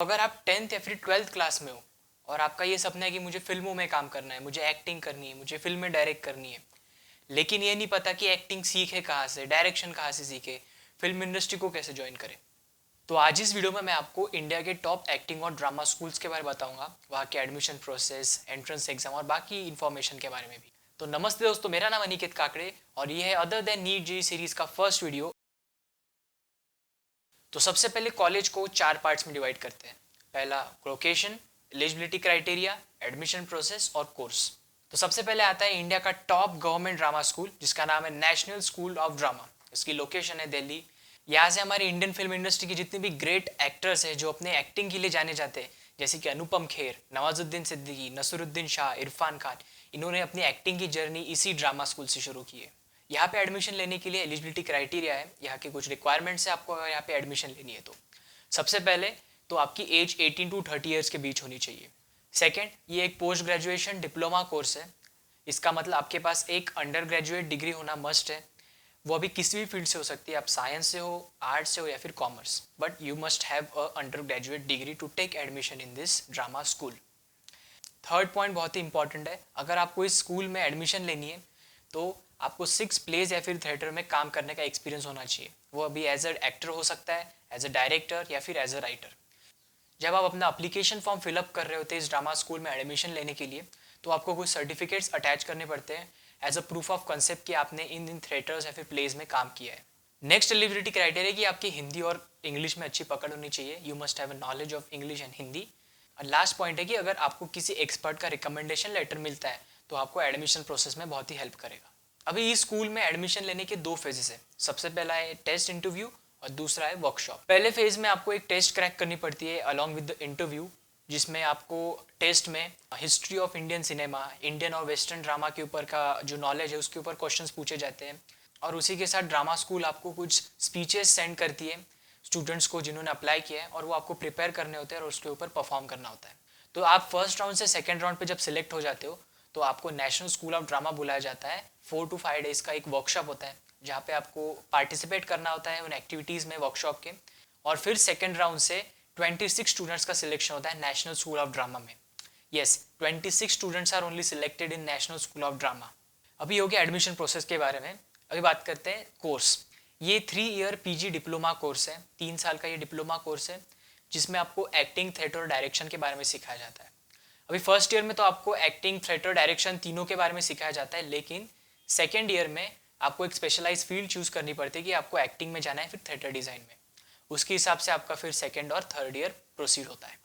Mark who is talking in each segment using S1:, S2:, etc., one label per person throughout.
S1: अगर आप 10th या फिर 12th क्लास में हो और आपका ये सपना है कि मुझे फिल्मों में काम करना है, मुझे एक्टिंग करनी है, मुझे फिल्में डायरेक्ट करनी है, लेकिन ये नहीं पता कि एक्टिंग सीखे कहाँ से, डायरेक्शन कहाँ से सीखे, फिल्म इंडस्ट्री को कैसे ज्वाइन करें, तो आज इस वीडियो में मैं आपको इंडिया के टॉप एक्टिंग और ड्रामा स्कूल्स के बारे में बताऊंगा, वहाँ के एडमिशन प्रोसेस, एंट्रेंस एग्जाम और बाकी इन्फॉर्मेशन के बारे में भी। तो नमस्ते दोस्तों, मेरा नाम अनिकेत काकड़े और ये है अदर देन नीट जी सीरीज का फर्स्ट वीडियो। तो सबसे पहले कॉलेज को 4 पार्ट्स में डिवाइड करते हैं। पहला location, eligibility criteria, admission process और कोर्स। तो सबसे पहले आता है इंडिया का टॉप गवर्नमेंट ड्रामा स्कूल जिसका नाम है नेशनल स्कूल ऑफ ड्रामा। इसकी लोकेशन है दिल्ली। यहाँ से हमारी इंडियन फिल्म इंडस्ट्री के जितने भी ग्रेट एक्टर्स हैं जो अपने एक्टिंग के लिए जाने जाते हैं, जैसे कि अनुपम खेर, नवाजुद्दीन सिद्दीकी, नसरुद्दीन शाह, इरफान खान, इन्होंने अपनी एक्टिंग की जर्नी इसी ड्रामा स्कूल से शुरू की है। यहाँ पे एडमिशन लेने के लिए एलिजिबिलिटी क्राइटेरिया है, यहाँ के कुछ रिक्वायरमेंट्स है आपको अगर यहाँ पे एडमिशन लेनी है तो। सबसे पहले तो आपकी एज 18 टू 30 ईयर्स के बीच होनी चाहिए। सेकेंड, ये एक पोस्ट ग्रेजुएशन डिप्लोमा कोर्स है। इसका मतलब आपके पास एक अंडर ग्रेजुएट डिग्री होना मस्ट है। वो अभी किसी भी फील्ड से हो सकती है, आप साइंस से हो, आर्ट्स से हो या फिर commerce, but you must have a undergraduate degree to take admission in this drama school. Third point बहुत ही इंपॉर्टेंट है, अगर आपको इस स्कूल में एडमिशन लेनी है तो आपको 6 प्लेज या फिर थिएटर में काम करने का एक्सपीरियंस होना चाहिए। वो अभी एज अ एक्टर हो सकता है, एज अ डायरेक्टर या फिर एज अ राइटर। जब आप अपना अप्लीकेशन फॉर्म फिलअप कर रहे होते हैं इस ड्रामा स्कूल में एडमिशन लेने के लिए, तो आपको कुछ सर्टिफिकेट्स अटैच करने पड़ते हैं as a proof of concept कि आपने इन थिएटर्स या फिर प्लेज में काम किया है। नेक्स्ट एलिजिबिलिटी क्राइटेरिया कि आपकी हिंदी और इंग्लिश में अच्छी पकड़ होनी चाहिए। You must have a knowledge of English and Hindi. और लास्ट पॉइंट है कि अगर आपको किसी एक्सपर्ट का रिकमेंडेशन लेटर मिलता है तो आपको एडमिशन प्रोसेस में बहुत ही हेल्प करेगा। अभी इस स्कूल में एडमिशन लेने के 2 फेजेस है। सबसे पहला है टेस्ट इंटरव्यू और दूसरा है वर्कशॉप। पहले फेज में आपको एक टेस्ट क्रैक करनी पड़ती है अलॉन्ग विद द इंटरव्यू, जिसमें आपको टेस्ट में history of Indian cinema, Indian और वेस्टर्न ड्रामा के ऊपर का जो नॉलेज है उसके ऊपर क्वेश्चंस पूछे जाते हैं। और उसी के साथ ड्रामा स्कूल आपको कुछ स्पीचेस सेंड करती है स्टूडेंट्स को जिन्होंने अप्लाई किया है, और वो आपको प्रिपेयर करने होते हैं और उसके ऊपर परफॉर्म करना होता है। तो आप फर्स्ट राउंड से सेकेंड राउंड पे जब सिलेक्ट हो जाते हो तो आपको नेशनल स्कूल ऑफ ड्रामा बुलाया जाता है। 4 to 5 डेज का एक वर्कशॉप होता है जहाँ पे आपको पार्टिसिपेट करना होता है उन एक्टिविटीज़ में वर्कशॉप के। और फिर सेकेंड राउंड से 26 स्टूडेंट्स का सिलेक्शन होता है नेशनल स्कूल ऑफ ड्रामा में। Yes, 26 students are only selected in National School of Drama. अभी हो गया एडमिशन प्रोसेस के बारे में। अभी बात करते हैं कोर्स। ये 3 ईयर पीजी डिप्लोमा कोर्स है, 3 साल का ये डिप्लोमा कोर्स है जिसमें आपको एक्टिंग, थिएटर और डायरेक्शन के बारे में सिखाया जाता है। अभी फर्स्ट ईयर में तो आपको एक्टिंग, थिएटर, डायरेक्शन तीनों के बारे में सिखाया जाता है, लेकिन सेकेंड ईयर में आपको एक स्पेशलाइज फील्ड चूज करनी पड़ती है कि आपको एक्टिंग में जाना है फिर थिएटर डिज़ाइन में। उसके हिसाब से आपका फिर सेकेंड और थर्ड ईयर प्रोसीड होता है।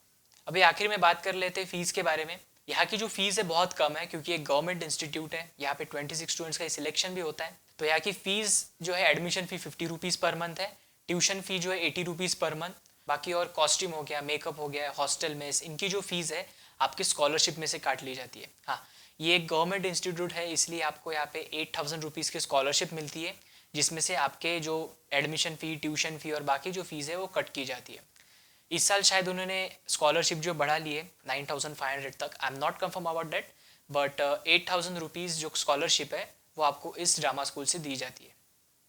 S1: अभी आखिर में बात कर लेते हैं फीस के बारे में। यहाँ की जो फीस है बहुत कम है क्योंकि एक गवर्नमेंट इंस्टीट्यूट है। यहाँ पे 26 स्टूडेंट्स का सिलेक्शन भी होता है। तो यहाँ की फीस जो है, admission fee 50 rupees per month है। ट्यूशन फी जो है 80 रुपीज़ पर मंथ। बाकी और कॉस्ट्यूम हो गया, मेकअप हो गया, हॉस्टल मेस, इनकी जो फीस है आपकी स्कॉलरशिप में से काट ली जाती है। हाँ, ये एक गवर्नमेंट इंस्टीट्यूट है इसलिए आपको यहाँ पे 8000 रुपीज़ की स्कॉलरशिप मिलती है, जिसमें से आपके जो एडमिशन फ़ी, ट्यूशन फ़ी और बाकी जो फीस है वो कट की जाती है। इस साल शायद उन्होंने स्कॉलरशिप जो बढ़ा ली है 9500 तक, I am not confirm about that, but 8000 rupees जो स्कॉलरशिप है वो आपको इस ड्रामा स्कूल से दी जाती है।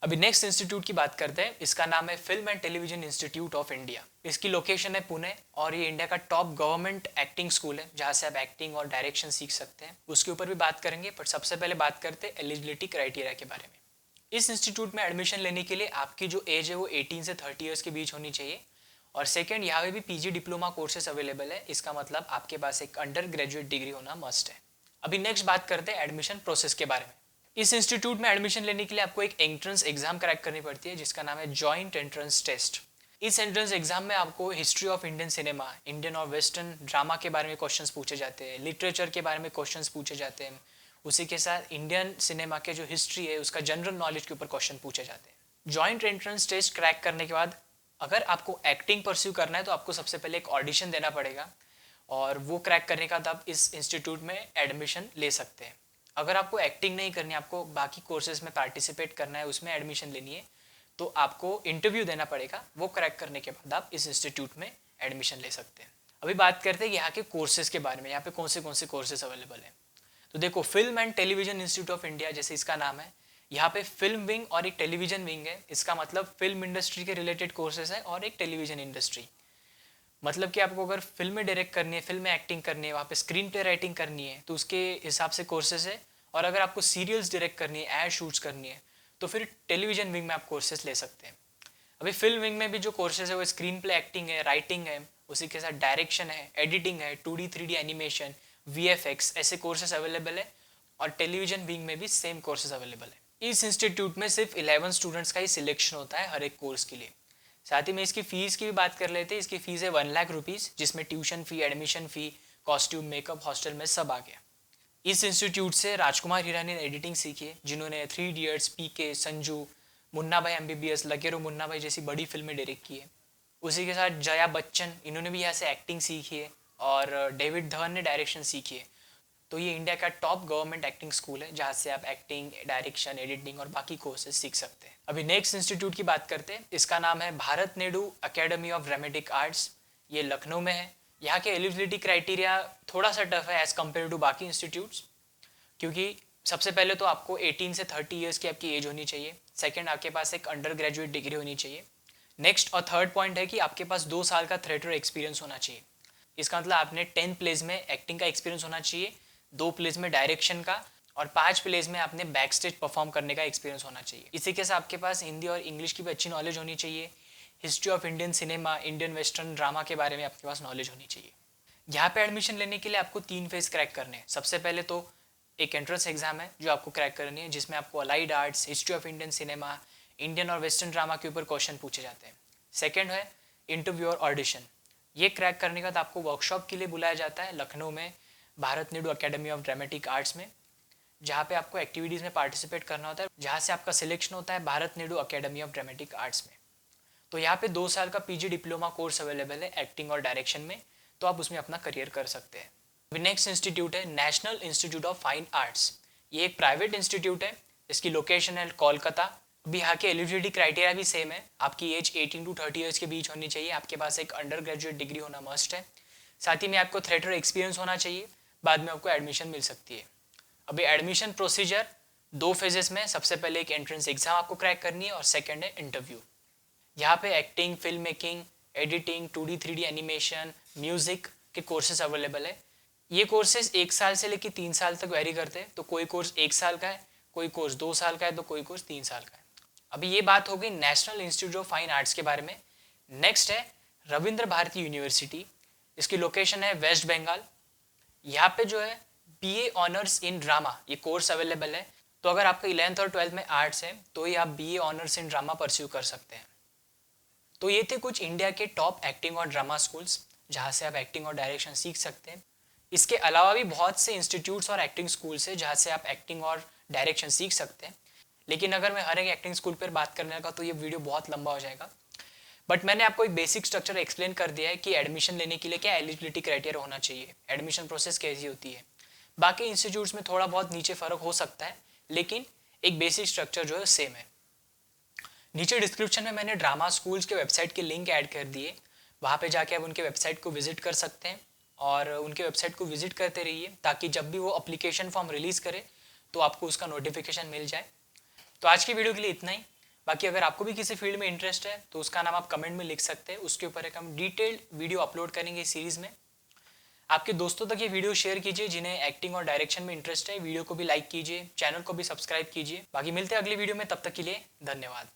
S1: अभी नेक्स्ट इंस्टीट्यूट की बात करते हैं। इसका नाम है film and television institute of India. इसकी लोकेशन है पुणे और ये इंडिया का टॉप गवर्नमेंट एक्टिंग स्कूल है जहाँ से आप एक्टिंग और डायरेक्शन सीख सकते हैं। उसके ऊपर भी बात करेंगे, पर सबसे पहले बात करते हैं एलिजिबिलिटी क्राइटेरिया के बारे में। इस इंस्टीट्यूट में एडमिशन लेने के लिए आपकी जो एज है वो 18 से 30 ईयर्स के बीच होनी चाहिए। और सेकेंड, यहाँ पे भी पीजी डिप्लोमा कोर्सेज अवेलेबल है। इसका मतलब आपके पास एक अंडर ग्रेजुएट डिग्री होना मस्ट है। अभी नेक्स्ट बात करते हैं एडमिशन प्रोसेस के बारे में। इस इंस्टीट्यूट में एडमिशन लेने के लिए आपको एक एंट्रेंस एग्जाम क्रैक करनी पड़ती है जिसका नाम है जॉइंट एंट्रेंस टेस्ट। इस एंट्रेंस एग्जाम में आपको history of Indian cinema, Indian और वेस्टर्न ड्रामा के बारे में क्वेश्चंस पूछे जाते हैं, लिटरेचर के बारे में क्वेश्चंस पूछे जाते हैं। उसी के साथ इंडियन सिनेमा के जो हिस्ट्री है उसका जनरल नॉलेज के ऊपर क्वेश्चन पूछे जाते हैं। जॉइंट एंट्रेंस टेस्ट क्रैक करने के बाद अगर आपको एक्टिंग परस्यू करना है तो आपको सबसे पहले एक ऑडिशन देना पड़ेगा, और वो क्रैक करने के बाद आप इस इंस्टीट्यूट में एडमिशन ले सकते हैं। अगर आपको एक्टिंग नहीं करनी, आपको बाकी कोर्सेज में पार्टिसिपेट करना है, उसमें एडमिशन लेनी है, तो आपको इंटरव्यू देना पड़ेगा। वो क्रैक करने के बाद आप इस इंस्टीट्यूट में एडमिशन ले सकते हैं। अभी बात करते हैं यहाँ के कोर्सेज के बारे में, यहाँ पे कौन से कोर्सेज अवेलेबल हैं। तो देखो, film and television institute of India जैसे इसका नाम है, यहाँ पे फिल्म विंग और एक टेलीविजन विंग है। इसका मतलब फिल्म इंडस्ट्री के रिलेटेड कोर्सेज है और एक टेलीविजन इंडस्ट्री। मतलब कि आपको अगर फिल्में डायरेक्ट करनी है, फिल्म में एक्टिंग करनी है, वहाँ पे स्क्रीन प्ले राइटिंग करनी है, तो उसके हिसाब से कोर्सेज है। और अगर आपको सीरियल्स डायरेक्ट करनी है, एड शूट्स करनी है, तो फिर टेलीविजन विंग में आप कोर्सेज ले सकते हैं। अभी फिल्म विंग में भी जो कोर्सेज है वो स्क्रीन प्ले एक्टिंग है, राइटिंग है, उसी के साथ डायरेक्शन है, एडिटिंग है, 2D 3D एनिमेशन, VFX, ऐसे कोर्सेज अवेलेबल है। और टेलीविजन विंग में भी सेम कोर्सेज अवेलेबल है। इस इंस्टीट्यूट में सिर्फ 11 स्टूडेंट्स का ही सिलेक्शन होता है हर एक कोर्स के लिए। साथ ही में इसकी फ़ीस की भी बात कर लेते हैं। इसकी फ़ीस है 1 लाख रुपीज़, जिसमें ट्यूशन फ़ी, एडमिशन फ़ी, कॉस्ट्यूम, मेकअप, हॉस्टल में सब आ गया। इस इंस्टीट्यूट से राजकुमार हिरानी ने एडिटिंग सीखी है, जिन्होंने 3 इडियट्स, PK, संजू, मुन्ना भाई MBBS, लगेरो मुन्ना भाई जैसी बड़ी फिल्में डायरेक्ट की है। उसी के साथ जया बच्चन, इन्होंने भी यहाँ से एक्टिंग सीखी है। और डेविड धवन ने डायरेक्शन सीखी है। तो ये इंडिया का टॉप गवर्नमेंट एक्टिंग स्कूल है, जहाँ से आप एक्टिंग, डायरेक्शन, एडिटिंग और बाकी कोर्सेज सीख सकते हैं। अभी नेक्स्ट इंस्टीट्यूट की बात करते हैं। इसका नाम है Bharat Nehru academy of dramatic arts. ये लखनऊ में है। यहाँ के एलिजिबिलिटी क्राइटेरिया थोड़ा सा टफ है एज़ कम्पेयर टू बाकी इंस्टीट्यूट्स, क्योंकि सबसे पहले तो आपको 18 से 30 ईयर्स की आपकी एज होनी चाहिए। सेकंड, आपके पास एक अंडर ग्रेजुएट डिग्री होनी चाहिए। नेक्स्ट और थर्ड पॉइंट है कि आपके पास 2 साल का थिएटर एक्सपीरियंस होना चाहिए। इसका मतलब आपने 10 प्लेज में एक्टिंग का एक्सपीरियंस होना चाहिए, 2 प्लेज में डायरेक्शन का, और 5 प्लेज में आपने बैक स्टेज परफॉर्म करने का एक्सपीरियंस होना चाहिए। इसी के साथ आपके पास हिंदी और इंग्लिश की भी अच्छी नॉलेज होनी चाहिए। History of Indian cinema, Indian western drama के बारे में आपके पास नॉलेज होनी चाहिए। यहाँ पे एडमिशन लेने के लिए आपको 3 फेज क्रैक करने हैं। सबसे पहले तो एक एंट्रेंस एग्जाम है जो आपको क्रैक करनी है, जिसमें आपको allied arts, history of Indian cinema, Indian और वेस्टर्न ड्रामा के ऊपर क्वेश्चन पूछे जाते हैं। सेकेंड है इंटरव्यू और ऑडिशन। ये क्रैक करने के बाद आपको वर्कशॉप के लिए बुलाया जाता है लखनऊ में Bharat Nehru academy of dramatic arts में, जहाँ पे आपको एक्टिविटीज़ में पार्टिसिपेट करना होता है, जहाँ से आपका सिलेक्शन होता है Bharat Nehru academy of dramatic arts में। तो यहाँ पे 2 साल का PG डिप्लोमा कोर्स अवेलेबल है एक्टिंग और डायरेक्शन में, तो आप उसमें अपना करियर कर सकते हैं। नेक्स्ट इंस्टीट्यूट है national institute of fine arts. ये एक प्राइवेट इंस्टीट्यूट है। इसकी लोकेशन है कोलकाता। अभी यहाँ के एलिजिबिलिटी क्राइटेरिया भी सेम है। आपकी एज 18 to 30 ईयर्स के बीच होनी चाहिए। आपके पास एक अंडर ग्रेजुएट डिग्री होना मस्ट है। साथ ही में आपको थिएटर एक्सपीरियंस होना चाहिए। बाद में आपको एडमिशन मिल सकती है। अभी एडमिशन प्रोसीजर 2 फेजेस में। सबसे पहले एक एंट्रेंस एग्जाम आपको क्रैक करनी है और सेकेंड है इंटरव्यू। यहाँ पे acting, film making, editing, 2D 3D animation, music के कोर्सेज अवेलेबल है। ये कोर्सेज 1 साल से लेकर 3 साल तक वेरी करते हैं। तो कोई कोर्स 1 साल का है, कोई कोर्स 2 साल का है, तो कोई कोर्स 3 साल का है। अभी ये बात हो गई national institute of fine arts के बारे में। नेक्स्ट है रविंद्र भारती यूनिवर्सिटी। इसकी लोकेशन है वेस्ट बंगाल। यहाँ पे जो है BA ऑनर्स इन ड्रामा ये कोर्स अवेलेबल है। तो अगर आपका 11th और 12th में आर्ट्स है तो ये आप BA honours in drama pursue कर सकते हैं। तो ये थे कुछ इंडिया के टॉप एक्टिंग और ड्रामा स्कूल्स, जहाँ से आप एक्टिंग और डायरेक्शन सीख सकते हैं। इसके अलावा भी बहुत से इंस्टीट्यूट्स और एक्टिंग स्कूल्स हैं जहाँ से आप एक्टिंग और डायरेक्शन सीख सकते हैं। लेकिन अगर मैं हर एक एक्टिंग स्कूल पर बात करने लगा तो ये वीडियो बहुत लंबा हो जाएगा। बट मैंने आपको एक बेसिक स्ट्रक्चर एक्सप्लेन कर दिया है कि एडमिशन लेने के लिए क्या एलिजिबिलिटी क्राइटेरिया होना चाहिए, एडमिशन प्रोसेस कैसी होती है। बाकी इंस्टीट्यूट्स में थोड़ा बहुत नीचे फ़र्क हो सकता है, लेकिन एक बेसिक स्ट्रक्चर जो है सेम है। नीचे डिस्क्रिप्शन में मैंने ड्रामा स्कूल्स के वेबसाइट के लिंक ऐड कर दिए। वहाँ पे जाके आप उनके वेबसाइट को विजिट कर सकते हैं और उनके वेबसाइट को विजिट करते रहिए, ताकि जब भी वो अप्लीकेशन फॉर्म रिलीज़ करे तो आपको उसका नोटिफिकेशन मिल जाए। तो आज की वीडियो के लिए इतना ही। बाकी अगर आपको भी किसी फील्ड में इंटरेस्ट है तो उसका नाम आप कमेंट में लिख सकते हैं। उसके ऊपर एक हम डिटेल्ड वीडियो अपलोड करेंगे इस सीरीज़ में। आपके दोस्तों तक ये वीडियो शेयर कीजिए जिन्हें एक्टिंग और डायरेक्शन में इंटरेस्ट है। वीडियो को भी लाइक कीजिए, चैनल को भी सब्सक्राइब कीजिए। बाकी मिलते हैं अगली वीडियो में, तब तक के लिए धन्यवाद।